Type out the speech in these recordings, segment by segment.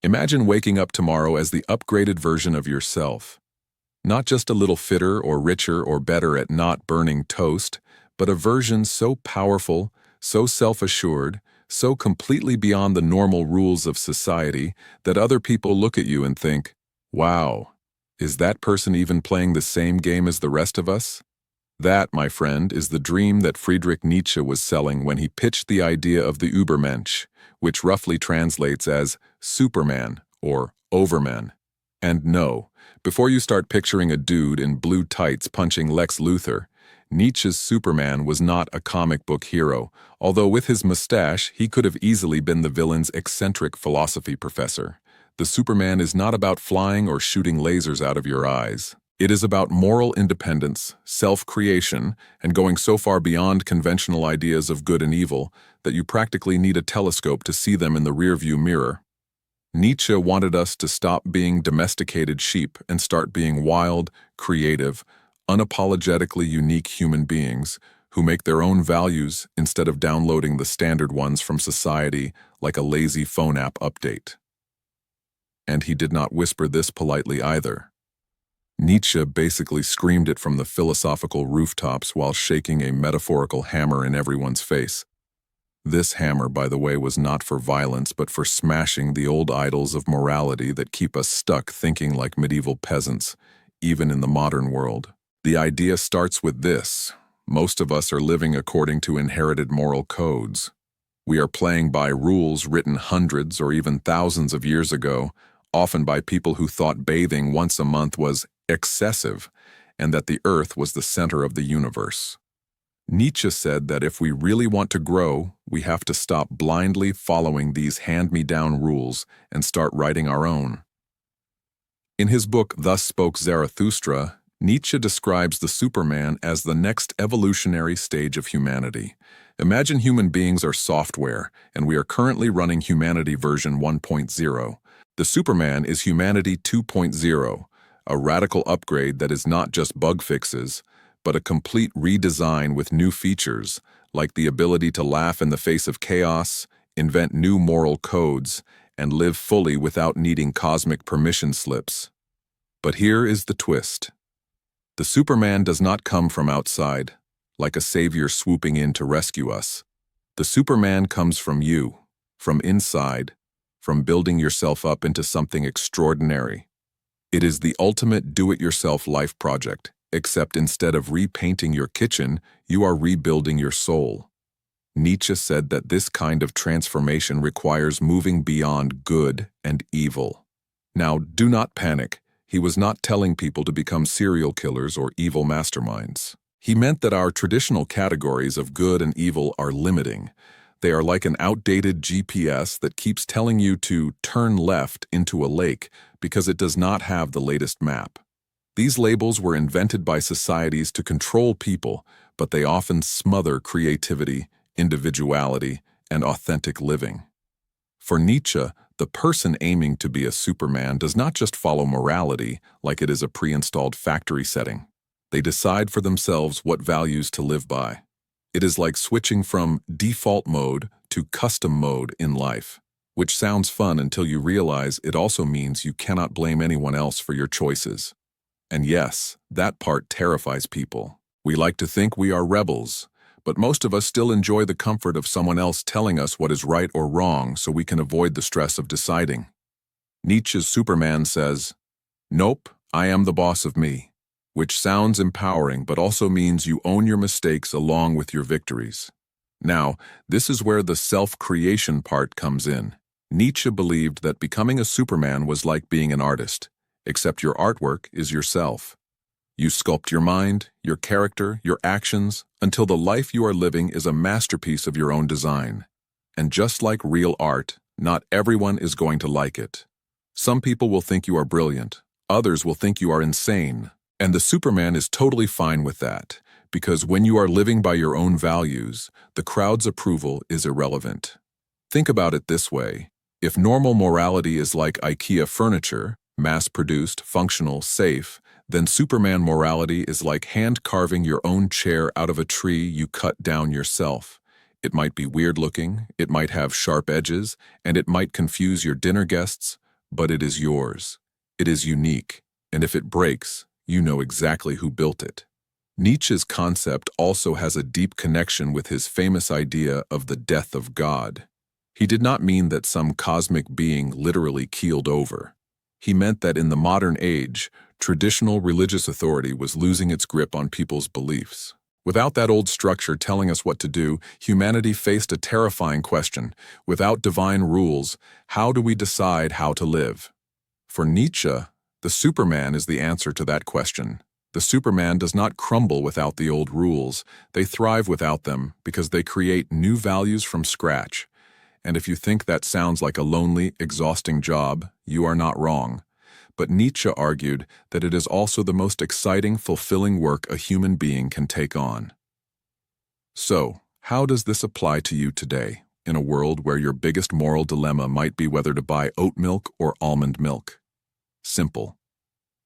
Imagine waking up tomorrow as the upgraded version of yourself. Not just a little fitter or richer or better at not burning toast, but a version so powerful, so self-assured, so completely beyond the normal rules of society that other people look at you and think, wow, is that person even playing the same game as the rest of us? That, my friend, is the dream that Friedrich Nietzsche was selling when he pitched the idea of the Übermensch, which roughly translates as Superman or Overman. And no, before you start picturing a dude in blue tights punching Lex Luthor, Nietzsche's Superman was not a comic book hero, although with his mustache he could have easily been the villain's eccentric philosophy professor. The Superman is not about flying or shooting lasers out of your eyes. It is about moral independence, self-creation, and going so far beyond conventional ideas of good and evil that you practically need a telescope to see them in the rearview mirror. Nietzsche wanted us to stop being domesticated sheep and start being wild, creative, unapologetically unique human beings who make their own values instead of downloading the standard ones from society like a lazy phone app update. And he did not whisper this politely either. Nietzsche basically screamed it from the philosophical rooftops while shaking a metaphorical hammer in everyone's face. This hammer, by the way, was not for violence, but for smashing the old idols of morality that keep us stuck thinking like medieval peasants, even in the modern world. The idea starts with this: most of us are living according to inherited moral codes. We are playing by rules written hundreds or even thousands of years ago, often by people who thought bathing once a month was excessive and that the earth was the center of the universe. Nietzsche said that if we really want to grow, we have to stop blindly following these hand-me-down rules and start writing our own. In his book Thus Spoke Zarathustra, Nietzsche describes the Superman as the next evolutionary stage of humanity. Imagine human beings are software, and we are currently running humanity version 1.0. The Superman is humanity 2.0, a radical upgrade that is not just bug fixes, but a complete redesign with new features, like the ability to laugh in the face of chaos, invent new moral codes, and live fully without needing cosmic permission slips. But here is the twist. The Superman does not come from outside, like a savior swooping in to rescue us. The Superman comes from you, from inside, from building yourself up into something extraordinary. It is the ultimate do-it-yourself life project, except instead of repainting your kitchen, you are rebuilding your soul. Nietzsche said that this kind of transformation requires moving beyond good and evil. Now, do not panic. He was not telling people to become serial killers or evil masterminds. He meant that our traditional categories of good and evil are limiting. They are like an outdated GPS that keeps telling you to turn left into a lake because it does not have the latest map. These labels were invented by societies to control people, but they often smother creativity, individuality, and authentic living. For Nietzsche, the person aiming to be a Superman does not just follow morality like it is a pre-installed factory setting. They decide for themselves what values to live by. It is like switching from default mode to custom mode in life, which sounds fun until you realize it also means you cannot blame anyone else for your choices. And yes, that part terrifies people. We like to think we are rebels, but most of us still enjoy the comfort of someone else telling us what is right or wrong so we can avoid the stress of deciding. Nietzsche's Superman says, "Nope, I am the boss of me," which sounds empowering but also means you own your mistakes along with your victories. Now, this is where the self-creation part comes in. Nietzsche believed that becoming a Superman was like being an artist, except your artwork is yourself. You sculpt your mind, your character, your actions, until the life you are living is a masterpiece of your own design. And just like real art, not everyone is going to like it. Some people will think you are brilliant, others will think you are insane. And the Superman is totally fine with that, because when you are living by your own values, the crowd's approval is irrelevant. Think about it this way. If normal morality is like IKEA furniture, mass-produced, functional, safe, then Superman morality is like hand-carving your own chair out of a tree you cut down yourself. It might be weird-looking, it might have sharp edges, and it might confuse your dinner guests, but it is yours. It is unique, and if it breaks, you know exactly who built it. Nietzsche's concept also has a deep connection with his famous idea of the death of God. He did not mean that some cosmic being literally keeled over. He meant that in the modern age, traditional religious authority was losing its grip on people's beliefs. Without that old structure telling us what to do, humanity faced a terrifying question. Without divine rules, how do we decide how to live? For Nietzsche, the Superman is the answer to that question. The Superman does not crumble without the old rules. They thrive without them because they create new values from scratch. And if you think that sounds like a lonely, exhausting job, you are not wrong. But Nietzsche argued that it is also the most exciting, fulfilling work a human being can take on. So, how does this apply to you today, in a world where your biggest moral dilemma might be whether to buy oat milk or almond milk? Simple.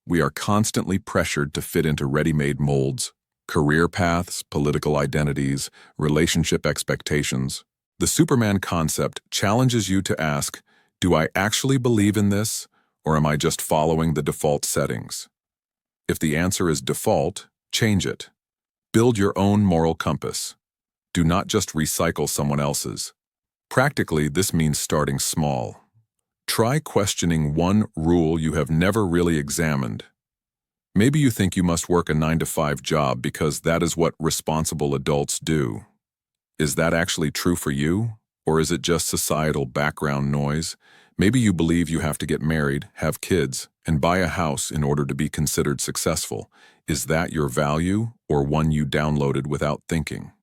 We are constantly pressured to fit into ready-made molds, career paths, political identities, relationship expectations. The Superman concept challenges you to ask, do I actually believe in this, or am I just following the default settings? If the answer is default, change it. Build your own moral compass. Do not just recycle someone else's. Practically, this means starting small. Try questioning one rule you have never really examined. Maybe you think you must work a 9-to-5 job because that is what responsible adults do. Is that actually true for you, or is it just societal background noise? Maybe you believe you have to get married, have kids, and buy a house in order to be considered successful. Is that your value, or one you downloaded without thinking?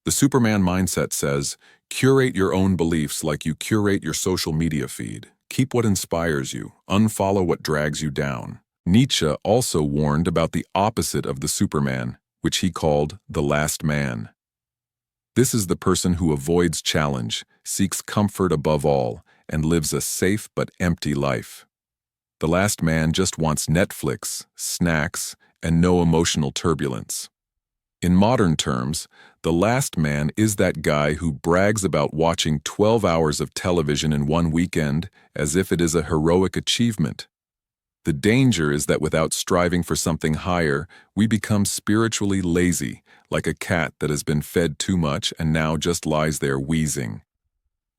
The Superman mindset says, curate your own beliefs like you curate your social media feed. Keep what inspires you, unfollow what drags you down. Nietzsche also warned about the opposite of the Superman, which he called the last man. This is the person who avoids challenge, seeks comfort above all, and lives a safe but empty life. The last man just wants Netflix, snacks, and no emotional turbulence. In modern terms, the last man is that guy who brags about watching 12 hours of television in one weekend as if it is a heroic achievement. The danger is that without striving for something higher, we become spiritually lazy, like a cat that has been fed too much and now just lies there wheezing.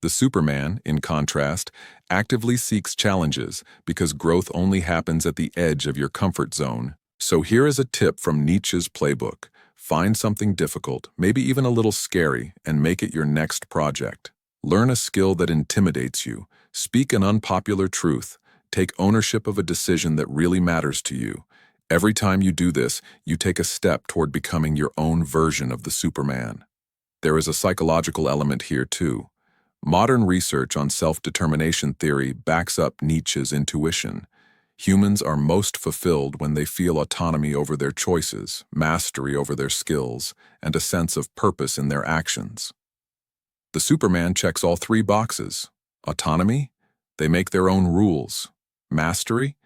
The Superman, in contrast, actively seeks challenges because growth only happens at the edge of your comfort zone. So here is a tip from Nietzsche's playbook. Find something difficult, maybe even a little scary, and make it your next project. Learn a skill that intimidates you. Speak an unpopular truth. Take ownership of a decision that really matters to you. Every time you do this, you take a step toward becoming your own version of the Superman. There is a psychological element here too. Modern research on self-determination theory backs up Nietzsche's intuition. Humans are most fulfilled when they feel autonomy over their choices, mastery over their skills, and a sense of purpose in their actions. The Superman checks all three boxes. Autonomy? They make their own rules. Mastery?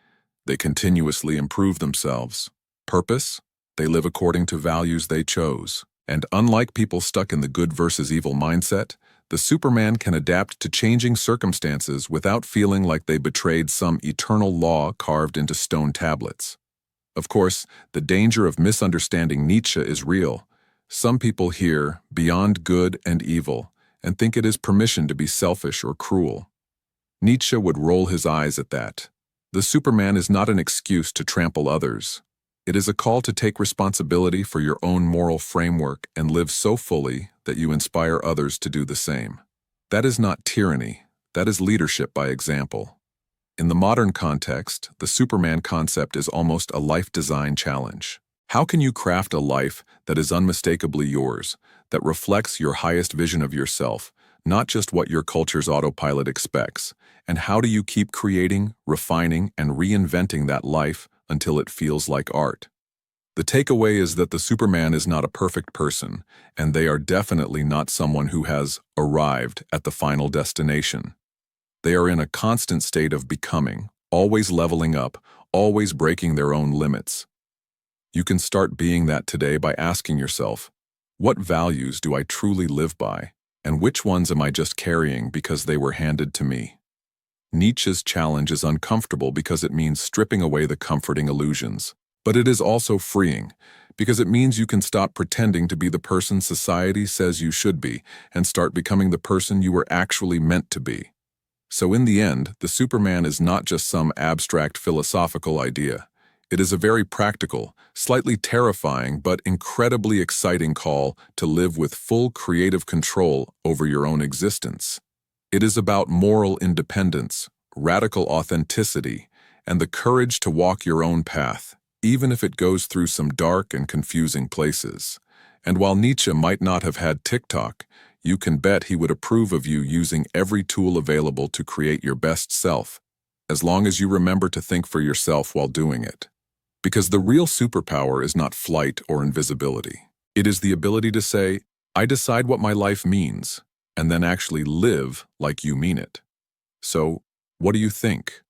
They continuously improve themselves. Purpose? They live according to values they chose. And unlike people stuck in the good versus evil mindset, the Superman can adapt to changing circumstances without feeling like they betrayed some eternal law carved into stone tablets. Of course, the danger of misunderstanding Nietzsche is real. Some people hear beyond good and evil and think it is permission to be selfish or cruel. Nietzsche would roll his eyes at that. The Superman is not an excuse to trample others. It is a call to take responsibility for your own moral framework and live so fully that you inspire others to do the same. That is not tyranny. That is leadership by example. In the modern context, the Superman concept is almost a life design challenge. How can you craft a life that is unmistakably yours, that reflects your highest vision of yourself, not just what your culture's autopilot expects? And how do you keep creating, refining, and reinventing that life until it feels like art? The takeaway is that the Superman is not a perfect person, and they are definitely not someone who has arrived at the final destination. They are in a constant state of becoming, always leveling up, always breaking their own limits. You can start being that today by asking yourself, what values do I truly live by, and which ones am I just carrying because they were handed to me? Nietzsche's challenge is uncomfortable because it means stripping away the comforting illusions. But it is also freeing, because it means you can stop pretending to be the person society says you should be and start becoming the person you were actually meant to be. So in the end, the Superman is not just some abstract philosophical idea. It is a very practical, slightly terrifying, but incredibly exciting call to live with full creative control over your own existence. It is about moral independence, radical authenticity, and the courage to walk your own path, even if it goes through some dark and confusing places. And while Nietzsche might not have had TikTok, you can bet he would approve of you using every tool available to create your best self, as long as you remember to think for yourself while doing it. Because the real superpower is not flight or invisibility. It is the ability to say, I decide what my life means, and then actually live like you mean it. So, what do you think?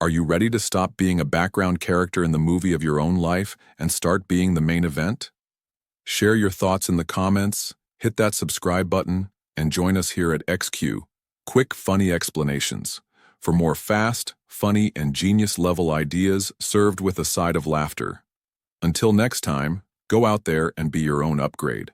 Are you ready to stop being a background character in the movie of your own life and start being the main event? Share your thoughts in the comments, hit that subscribe button, and join us here at XQ, Quick Funny Explanations, for more fast, funny, and genius-level ideas served with a side of laughter. Until next time, go out there and be your own upgrade.